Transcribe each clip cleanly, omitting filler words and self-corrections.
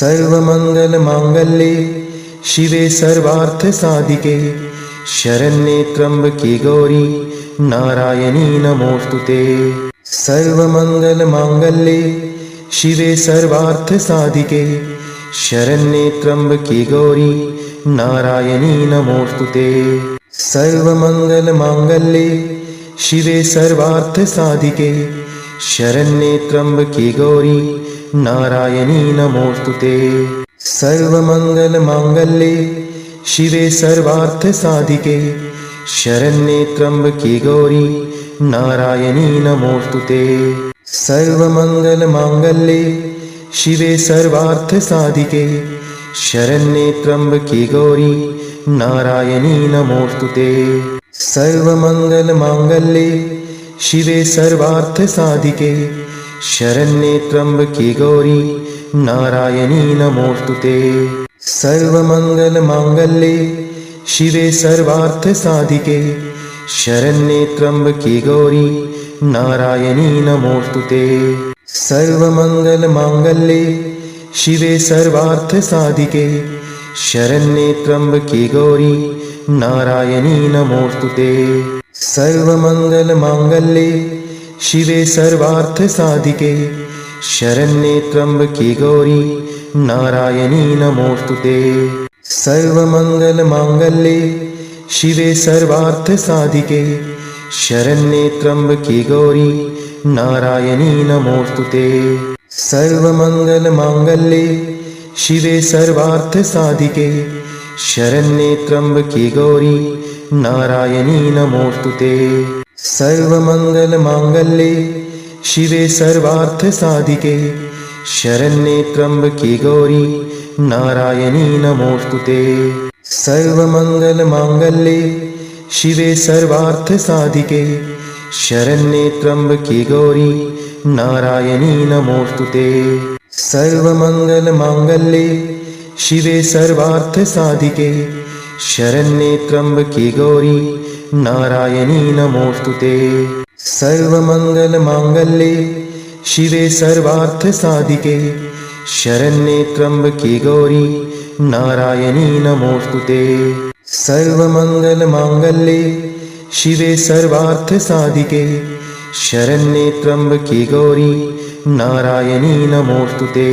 सर्वमंगल मांगल्ये शिवे सर्वार्थ साधिके शरण्ये त्र्यंबके गौरी नारायणी नमोस्तुते। सर्वमंगल मांगल्ये शिवे सर्वार्थ साधिके शरण्ये त्र्यंबके गौरी नारायणी नमोस्तुते। सर्वमंगल मांगल्ये शिवे सर्वार्थ साधिके शरण्ये त्र्यंबके गौरी नारायणी नमोस्तुते। सर्वमंगल मांगल्ये शिवे सर्वार्थ साधिके शरण्ये त्र्यंबके गौरी नारायणी नमोस्तुते। सर्वमंगल मांगल्ये शिवे सर्वार्थ साधिके शरण्ये त्र्यंबके गौरी नारायणी नमोस्तुते। सर्वमंगल मांगल्ये शिवे सर्वार्थ साधिके शरण्ये त्र्यंबके गौरी नारायणी नमोस्तुते। सर्वमंगल मांगल्ये शिवे सर्वार्थ साधिके शरण्ये त्र्यंबके गौरी नारायणी नमोस्तुते। सर्वमंगल मांगल्ये शिवे सर्वार्थ साधिके शरण्ये त्र्यंबके गौरी नारायणी नमोस्तुते। सर्वमंगल मांगल्ये शिवे सर्वार्थ साधिके शरण्ये त्र्यंबके गौरी नारायणी नमोस्तुते। सर्वमंगल मांगल्ये शिवे सर्वार्थ साधिके शरण्ये त्र्यंबके गौरी नारायणी नमोस्तुते। सर्वमंगल मांगल्ये शिवे सर्वार्थ साधिके शरण्ये त्र्यंबके गौरी नारायणी नमोस्तुते। सर्वमंगल मांगल्ये शिवे सर्वार्थ साधिके शरण्ये त्र्यंबके गौरी नारायणी नमोस्तुते। सर्वमंगल मांगल्ये शिवे सर्वार्थ साधिके शरण्ये त्र्यंबके गौरी नारायणी नमोस्तुते। सर्वमंगल मांगल्ये शिवे सर्वार्थ साधिके शरण्ये त्र्यंबके गौरी नारायणी नमोस्तुते। सर्वमंगल मांगल्ये शिवे सर्वार्थ साधिके शरण्ये त्र्यंबके गौरी नारायणी नमोस्तुते। सर्वमंगल मांगल्ये शिवे सर्वार्थ साधिके शरण्ये त्र्यंबके गौरी नारायणी नमोस्तुते।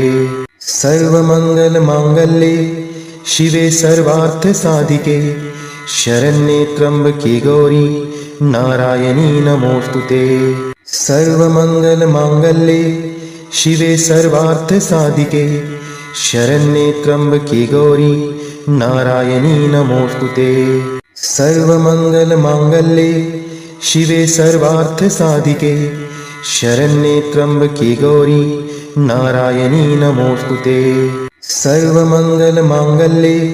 सर्वमंगल मांगल्ये शिवे सर्वार्थ साधिके शरण्ये त्र्यंबके गौरी नारायणी नमोस्तुते। सर्वमंगल मांगल्ये शिवे सर्वार्थ साधिके शरण्ये त्र्यंबके गौरी नारायणी नमोस्तुते। सर्वमंगल मांगल्ये शिवे सर्वार्थ साधिके शरण्ये त्र्यंबके गौरी नारायणी नमोस्तुते। सर्वमंगल मांगल्ये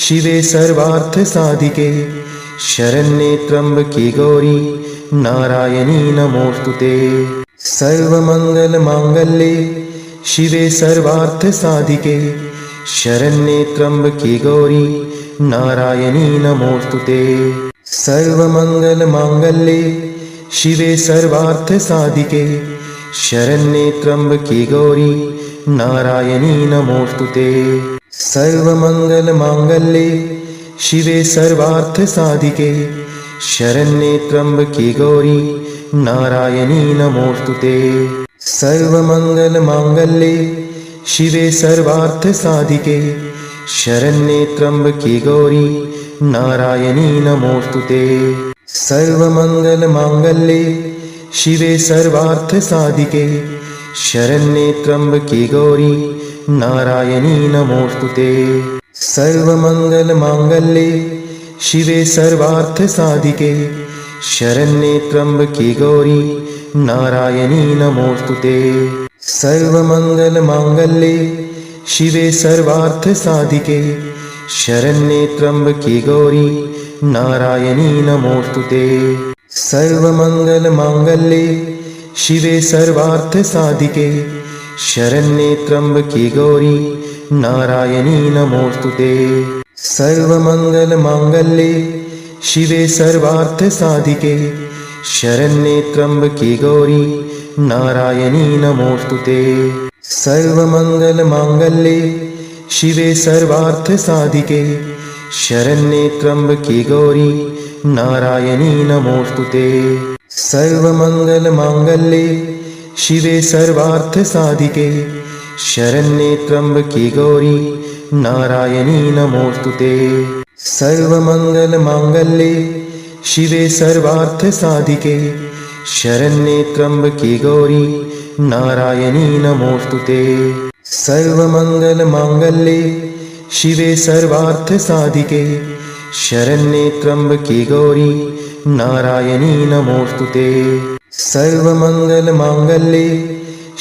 शिवे सर्वार्थ साधिके शरण्ये त्र्यंबके गौरी नारायणी नमोस्तुते। सर्वमंगल मांगल्ये शिवे सर्वार्थ साधिके शरण्ये त्र्यंबके गौरी नारायणी नमोस्तुते। सर्वमंगल मांगल्ये शिवे सर्वार्थ साधिके शरण्ये त्र्यंबके गौरी नारायणी नमोस्तुते। सर्वमंगल मांगल्ये शिवे सर्वार्थ साधिके शरण्ये त्र्यंबके गौरी नारायणी नमोस्तुते। सर्वमंगल मांगल्ये शिवे सर्वार्थ साधिके शरण्ये त्र्यंबके गौरी नारायणी नमोस्तुते। सर्वमंगल मांगल्ये शिवे सर्वार्थ साधिके शरण्ये त्र्यंबके गौरी नारायणी नमोस्तुते। सर्वमंगल मांगल्ये शिवे सर्वार्थ साधिके शरण्ये त्र्यंबके गौरी नारायणी नमोस्तुते। सर्वमंगल मांगल्ये शिवे सर्वार्थ साधिके शरण्ये त्र्यंबके गौरी नारायणी नमोस्तुते। सर्वमंगल मांगल्ये शिवे सर्वार्थ साधिके शरण्ये त्र्यंबके गौरी नारायणी नमोस्तुते। सर्वमंगल मांगल्ये शिवे सर्वार्थ साधिके शरण्ये त्र्यंबके गौरी नारायणी नमोस्तुते। सर्वमंगलमांगल्ये शिवे सर्वार्थसाधिके शरण्ये त्र्यंबके गौरी नारायणी नमोस्तुते। सर्वमंगलमांगल्ये शिवे सर्वार्थसाधिके शरण्ये त्र्यंबके गौरी नारायणी नमोस्तुते। सर्वमंगलमांगल्ये शिवे सर्वार्थसाधिके शरण्ये त्र्यंबके गौरी नारायणी नमोस्तुते। सर्वमंगलमांगल्ये शिवे सर्वार्थसाधिके शरण्ये त्र्यंबके गौरी नारायणी नमोस्तुते। सर्वमंगलमांगल्ये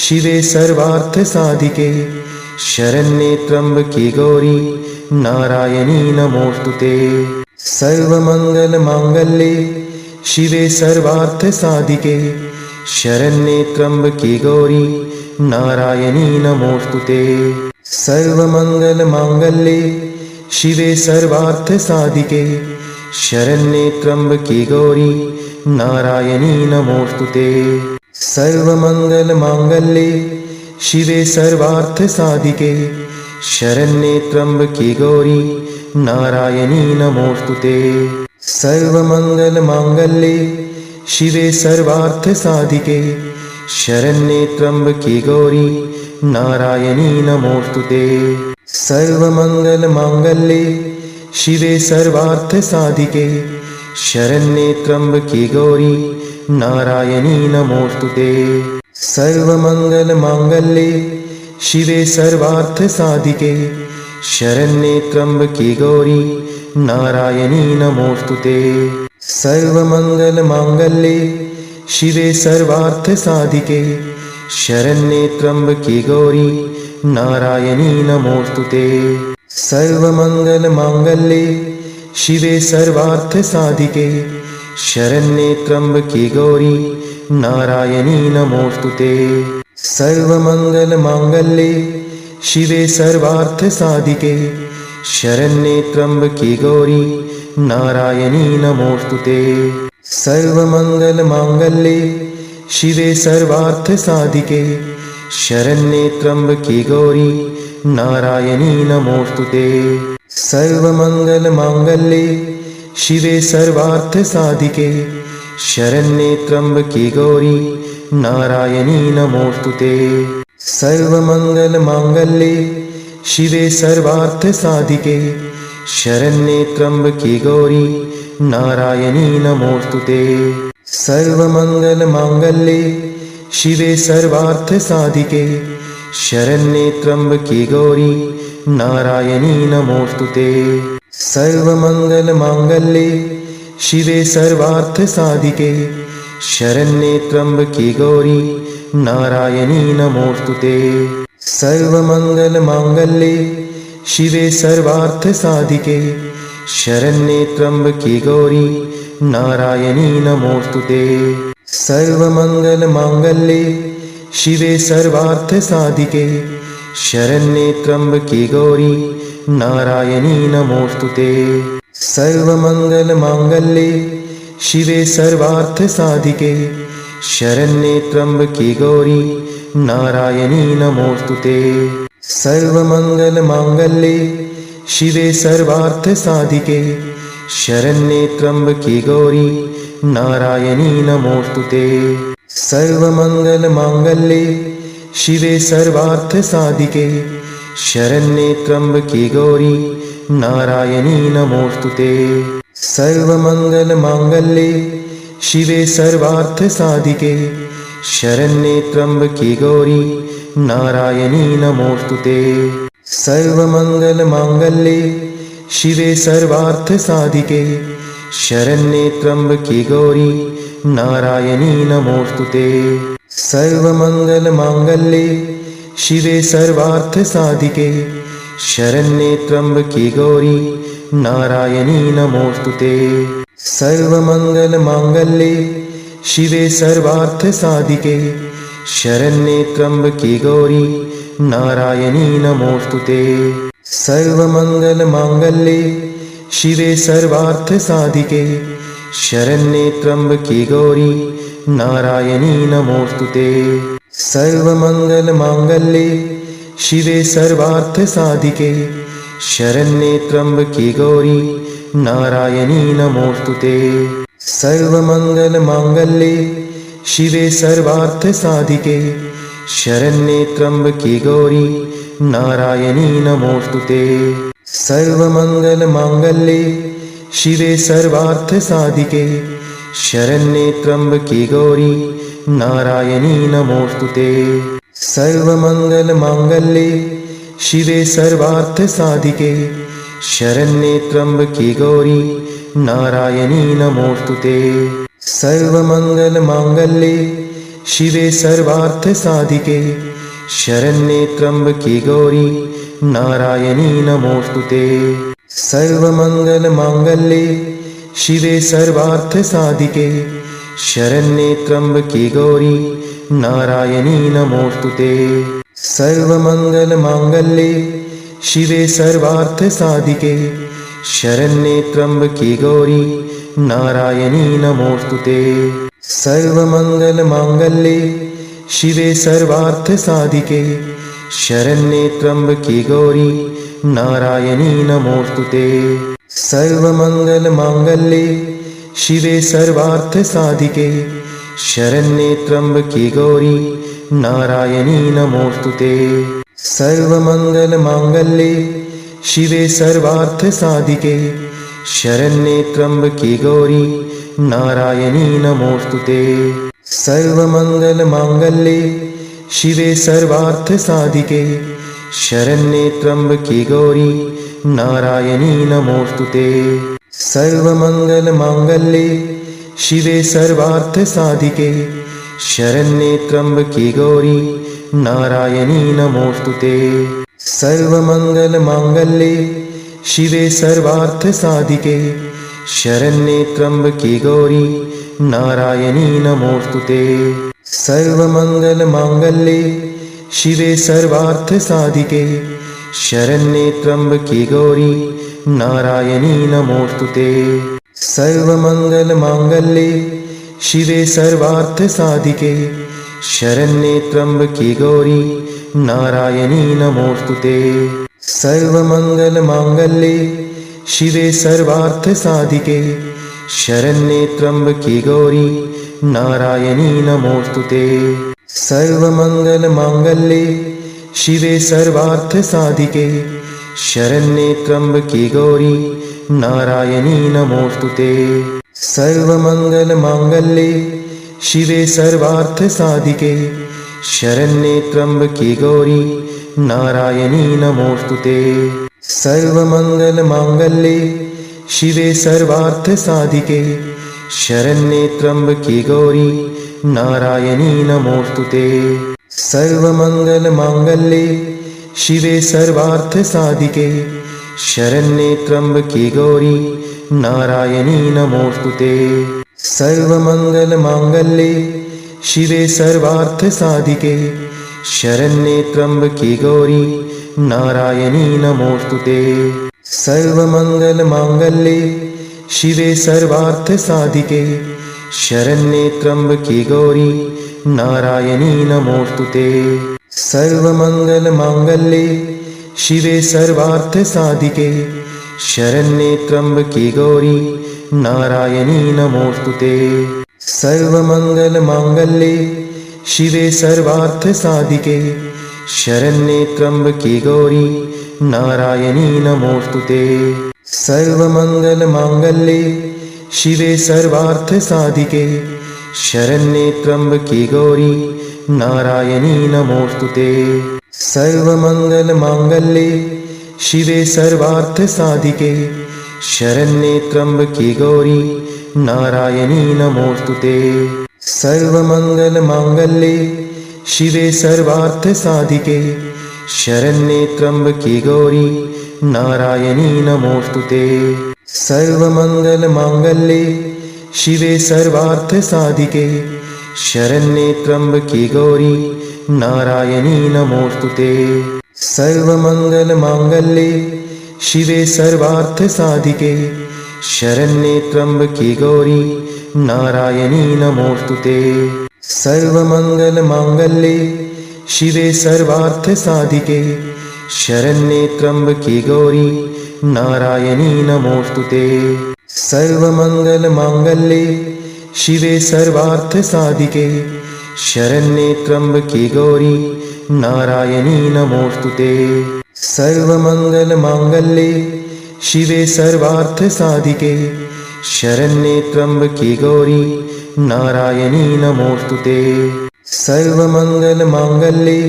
शिवे सर्वार्थसाधिके शरण्ये त्र्यंबके गौरी नारायणी नमोस्तुते। सर्वमंगलमांगल्ये शिवे सर्वार्थसाधिके शरण्ये त्र्यंबके गौरी नारायणी नमोस्तुते। सर्वमंगलमांगल्ये शिवे सर्वार्थसाधिके शरण्ये त्र्यंबके गौरी नारायणी नमोस्तुते। सर्वमंगलमांगल्ये शिवे सर्वार्थसाधिके शरण्ये त्र्यंबके गौरी नारायणी नमोस्तुते। सर्वमंगलमांगल्ये शिवे सर्वार्थसाधिके शरण्ये त्र्यंबके गौरी नारायणी नमोस्तुते। सर्वमंगलमांगल्ये शिवे सर्वार्थसाधिके शरण्ये त्र्यंबके गौरी नारायणी नमोस्तुते। सर्वमंगलमांगल्ये शिवे सर्वार्थसाधिके शरण्ये त्र्यंबके गौरी नारायणी नमोस्तुते। सर्वमंगलमांगल्ये शिवे सर्वार्थसाधिके शरण्ये त्र्यंबके गौरी नारायणी नमोस्तुते। सर्वमंगलमांगल्ये शिवे सर्वार्थसाधिके शरण्ये त्र्यंबके गौरी नारायणी नमोस्तुते। सर्वमंगलमांगल्ये शिवे सर्वार्थसाधिके शरण्ये त्र्यंबके गौरी नारायणी नमोस्तुते। सर्वमंगलमांगल्ये शिवे सर्वार्थसाधिके शरण्ये त्र्यंबके गौरी नारायणी नमोस्तुते। सर्वमंगलमांगल्ये शिवे सर्वार्थसाधिके शरण्ये त्र्यंबके गौरी नारायणी नमोस्तुते। सर्वमंगलमांगल्ये शिवे सर्वार्थसाधिके शरण्ये त्र्यंबके गौरी नारायणी नमोस्तुते। सर्वमंगलमांगल्ये शिवे सर्वार्थसाधिके शरण्ये त्र्यंबके गौरी नारायणी नमोस्तुते। सर्वमंगलमांगल्ये शिवे सर्वार्थसाधिके शरण्ये त्र्यंबके गौरी नारायणी नमोस्तुते। सर्वमंगलमांगल्ये शिवे सर्वार्थसाधिके शरण्ये त्र्यंबके गौरी नारायणी नमोस्तुते। सर्वमंगलमांगल्ये शिवे सर्वार्थसाधिके शरण्ये त्र्यंबके गौरी नारायणी नमोस्तुते। सर्वमंगलमांगल्ये शिवे सर्वार्थसाधिके शरण्ये त्र्यंबके गौरी नारायणी नमोस्तुते। सर्वमंगलमांगल्ये शिवे सर्वार्थसाधिके शरण्ये त्र्यंबके गौरी नारायणी नमोस्तुते। सर्वमंगलमांगल्ये शिवे सर्वार्थसाधिके शरण्ये त्र्यंबके गौरी नारायणी नमोस्तुते। सर्वमंगलमांगल्ये शिवे सर्वार्थसाधिके शरण्ये त्र्यंबके गौरी नारायणी नमोस्तुते। सर्वमंगलमांगल्ये शिवे सर्वार्थसाधिके शरण्ये त्र्यंबके गौरी नारायणी नमोस्तुते। सर्वमंगलमांगल्ये शिवे सर्वार्थसाधिके शरण्ये त्र्यंबके गौरी नारायणी नमोस्तुते। सर्वमंगलमांगल्ये शिवे सर्वार्थसाधिके शरण्ये त्र्यंबके गौरी नारायणी नमोस्तुते। सर्वमंगलमांगल्ये शिवे सर्वार्थसाधिके शरण्ये त्र्यंबके गौरी नारायणी नमोस्तुते। सर्वमङ्गलमाङ्गल्ये शिवे सर्वार्थसाधिके शरण्ये त्र्यम्बके गौरी नारायणी नमोस्तुते। सर्वमङ्गलमाङ्गल्ये शिवे सर्वार्थसाधिके शरण्ये त्र्यम्बके गौरी नारायणी नमोस्तुते। सर्वमङ्गलमाङ्गल्ये शिवे सर्वार्थसाधिके शरण्ये त्र्यम्बके गौरी नारायणी नमोस्तुते। सर्वमङ्गलमाङ्गल्ये शिवे सर्वार्थसाधिके शरण्ये त्र्यम्बके गौरी नारायणी नमोस्तुते। सर्वमङ्गलमाङ्गल्ये शिवे सर्वार्थसाधिके शरण्ये त्र्यम्बके गौरी नारायणी नमोस्तुते। सर्वमङ्गलमाङ्गल्ये शिवे सर्वार्थसाधिके शरण्ये त्र्यम्बके गौरी नारायणी नमोस्तुते। सर्वमङ्गलमाङ्गल्ये शिवे सर्वार्थसाधिके शरण्ये त्र्यम्बके गौरी नारायणी नमोस्तुते। सर्वमङ्गलमाङ्गल्ये शिवे सर्वार्थसाधिके शरण्ये त्र्यम्बके गौरी नारायणी नमोस्तुते। सर्वमङ्गलमाङ्गल्ये शिवे सर्वार्थसाधिके शरण्ये त्र्यम्बके गौरी नारायणी नमोस्तुते। सर्वमङ्गलमाङ्गल्ये शिवे सर्वार्थसाधिके शरण्ये त्र्यम्बके गौरी नारायणी नमोस्तुते। सर्वमङ्गलमाङ्गल्ये शिवे सर्वार्थसाधिके शरण्ये त्र्यम्बके गौरी नारायणी नमोस्तुते। सर्वमङ्गलमाङ्गल्ये शिवे सर्वार्थसाधिके शरण्ये त्र्यम्बके गौरी नारायणी नमोस्तुते। सर्वमङ्गलमाङ्गल्ये शिवे सर्वार्थसाधिके शरण्ये त्र्यम्बके गौरी नारायणी नमोस्तुते। सर्वमङ्गलमाङ्गल्ये शिवे सर्वार्थसाधिके शरण्ये त्र्यम्बके गौरी नारायणी नमोस्तुते। सर्वमङ्गलमाङ्गल्ये शिवे सर्वार्थसाधिके शरण्ये त्र्यम्बके गौरी नारायणी नमोस्तुते। सर्वमङ्गलमाङ्गल्ये शिवे सर्वार्थसाधिके शरण्ये त्र्यम्बके गौरी नारायणी नमोस्तुते। सर्वमङ्गलमाङ्गल्ये शिवे सर्वार्थसाधिके शरण्ये त्र्यम्बके गौरी नारायणी नमोस्तुते। सर्वमङ्गलमाङ्गल्ये शिवे सर्वार्थसाधिके शरण्ये त्र्यम्बके गौरी नारायणी नमोस्तुते। सर्वमङ्गलमाङ्गल्ये शिवे सर्वार्थसाधिके शरण्ये त्र्यम्बके गौरी नारायणी नमोस्तुते। सर्वमङ्गलमाङ्गल्ये शिवे सर्वार्थसाधिके शरण्ये त्र्यम्बके गौरी नारायणी नमोस्तुते। सर्वमङ्गलमाङ्गल्ये शिवे सर्वार्थसाधिके शरण्ये त्र्यम्बके गौरी नारायणी नमोस्तुते। सर्वमङ्गलमाङ्गल्ये शिवे सर्वार्थसाधिके शरण्ये त्र्यम्बके गौरी नारायणी नमोस्तुते। सर्वमङ्गलमाङ्गल्ये शिवे सर्वार्थसाधिके शरण्ये त्र्यम्बके गौरी नारायणी नमोस्तुते। सर्वमङ्गलमाङ्गल्ये शिवे सर्वार्थसाधिके शरण्ये त्र्यम्बके गौरी नारायणी नमोस्तुते। सर्वमङ्गलमाङ्गल्ये शिवे सर्वार्थसाधिके शरण्ये त्र्यम्बके गौरी नारायणी नमोस्तुते। सर्वमङ्गलमाङ्गल्ये शिवे सर्वार्थसाधिके शरण्ये त्र्यम्बके गौरी नारायणी नमोस्तुते। सर्वमङ्गलमाङ्गल्ये शिवे सर्वार्थसाधिके शरण्ये त्र्यम्बके गौरी नारायणी नमोस्तुते। सर्वमङ्गलमाङ्गल्ये शिवे सर्वार्थसाधिके शरण्ये त्र्यम्बके गौरी नारायणी नमोस्तुते। सर्वमङ्गलमाङ्गल्ये शिवे सर्वार्थसाधिके शरण्ये त्र्यंबके गौरी नारायणी नमोस्तुते। सर्वमंगलमांगल्ये शिवे सर्वार्थसाधिके शरण्ये त्र्यंबके गौरी नारायणी नमोस्तुते। सर्वमंगलमांगल्ये शिवे सर्वार्थसाधिके शरण्ये त्र्यंबके गौरी नारायणी नमोस्तुते। सर्वमंगलमांगल्ये शिवे सर्वार्थसाधिके शरण्ये त्र्यंबके गौरी नारायणी नमोस्तुते। सर्वमंगलमांगल्ये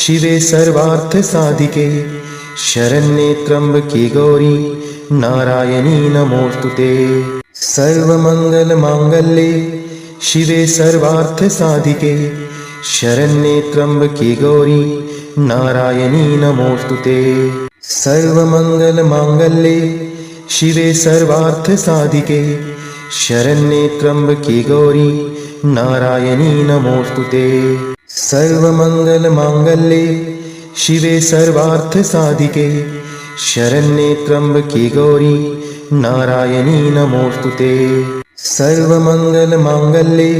शिवे सर्वार्थसाधिके शरण्ये त्र्यंबके गौरी नारायणी नमोस्तुते। सर्वमंगलमांगल्ये शिवे सर्वार्थसाधिके शरण्ये त्र्यंबके गौरी नारायणी नमोस्तुते। सर्वमंगलमांगल्ये शिवे सर्वार्थसाधिके शरण्ये त्र्यंबके गौरी नारायणी नमोस्तुते। सर्वमंगलमांगल्ये शिवे सर्वार्थसाधिके शरण्ये त्र्यंबके गौरी नारायणी नमोस्तुते। सर्वमंगलमांगल्ये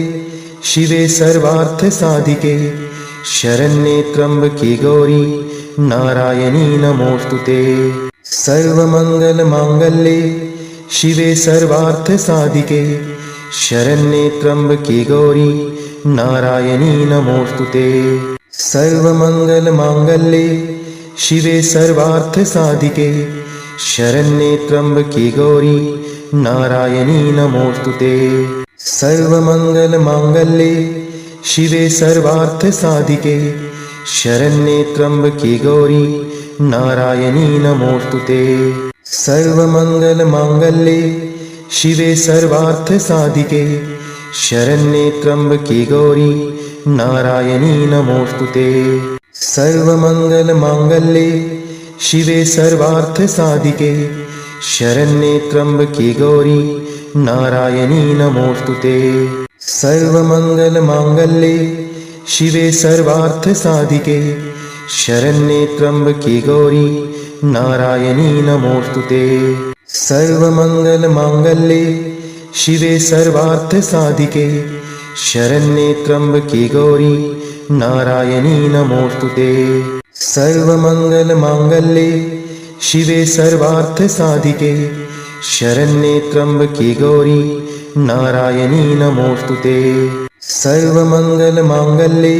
शिवे सर्वार्थसाधिके शरण्ये त्र्यंबके गौरी नारायणी नमोस्तुते। सर्वमंगलमांगल्ये शिवे सर्वार्थसाधिके शरण्ये त्र्यंबके गौरी नारायणी नमोस्तुते। सर्वमंगलमांगल्ये शिवे सर्वार्थसाधिके शरण्ये त्र्यंबके गौरी नारायणी नमोस्तुते। सर्वमंगलमांगल्ये शिवे सर्वार्थसाधिके शरण्ये त्र्यंबके गौरी नारायणी नमोस्तुते। सर्वमंगलमांगल्ये शिवे सर्वार्थसाधिके शरण्ये त्र्यंबके गौरी नारायणी नमोस्तुते। सर्वमंगलमांगल्ये शिवे सर्वार्थसाधिके शरण्ये त्र्यंबके गौरी नारायणी नमोस्तुते। सर्वमंगलमांगल्ये शिवे सर्वार्थसाधिके शरण्ये त्र्यंबके गौरी नारायणी नमोस्तुते। सर्वमंगलमांगल्ये शिवे सर्वार्थसाधिके शरण्ये त्र्यंबके गौरी नारायणी नमोस्तुते। सर्वमंगलमांगल्ये शिवे सर्वार्थसाधिके शरण्ये त्र्यंबके गौरी नारायणी नमोस्तुते। सर्वमंगलमांगल्ये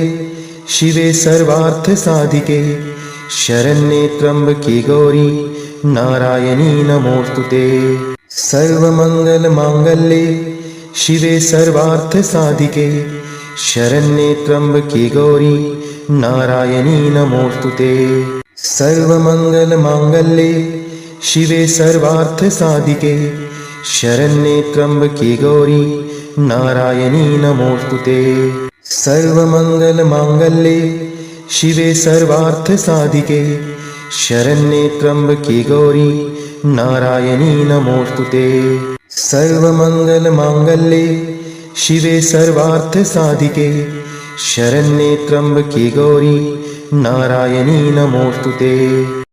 शिवे सर्वार्थसाधिके शरण्ये त्र्यंबके गौरी नारायणी नमोस्तुते। सर्वमंगलमांगल्ये शिवे सर्वार्थसाधिके शरण्ये त्र्यंबके गौरी नारायणी नमोस्तुते। सर्वमंगलमांगल्ये शिवे सर्वार्थसाधिके शरण्ये त्र्यंबके गौरी नारायणी नमोस्तुते। सर्वमंगलमांगल्ये शिवे सर्वार्थसाधिके शरण्ये त्र्यंबके गौरी नारायणी नमोस्तुते। सर्वमंगलमांगल्ये शिवे सर्वार्थसाधिके शरण्ये त्र्यंबके गौरी नारायणी नमोस्तुते।